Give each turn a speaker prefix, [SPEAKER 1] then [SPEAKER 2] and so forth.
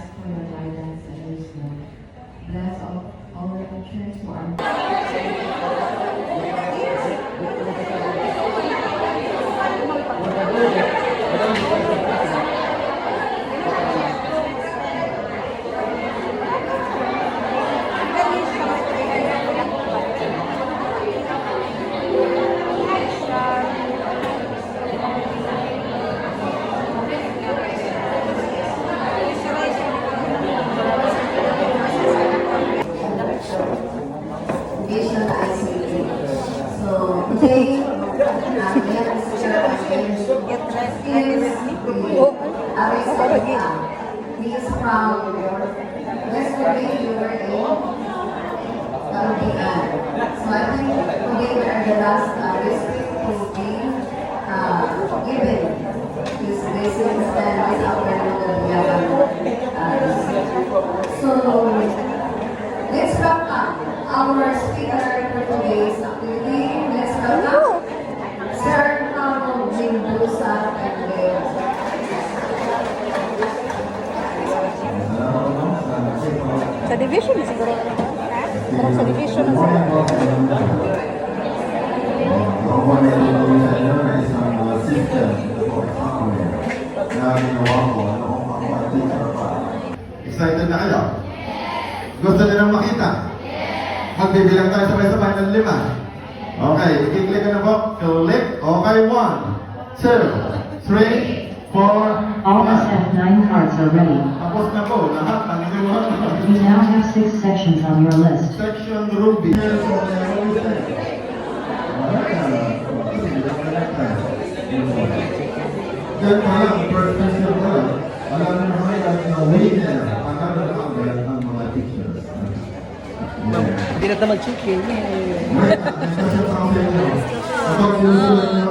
[SPEAKER 1] ask for your guidance and wisdom. Bless all the patrons who are Vision ICT. So today, we have Mr. He is from yesterday we were in Kalubigan. So I think today we are the last district to be given this basic stand this afternoon of Yaman. So let's welcome our speaker for today's activity. Let's welcome Sir Paulo Mendoza and Leo.
[SPEAKER 2] Sa division siguro. Parang sa division na siguro.
[SPEAKER 3] Excited na kayo? Gusto niyo nang makita? Magbibilang tayo sabay-sabay ng 5. Okay, i-click na po. Click. Okay, 1, 2, 3, 4,
[SPEAKER 4] All the set 9 cards are ready.
[SPEAKER 3] Tapos na po, lahat ng inyong
[SPEAKER 4] You now have 6 sections on your list.
[SPEAKER 3] Section Ruby. Then parang first question ko lang, alam mo naman yung winner, pagkakaroon ang mga pictures.
[SPEAKER 2] Hindi na mag-check eh.
[SPEAKER 3] Kapag gusto lang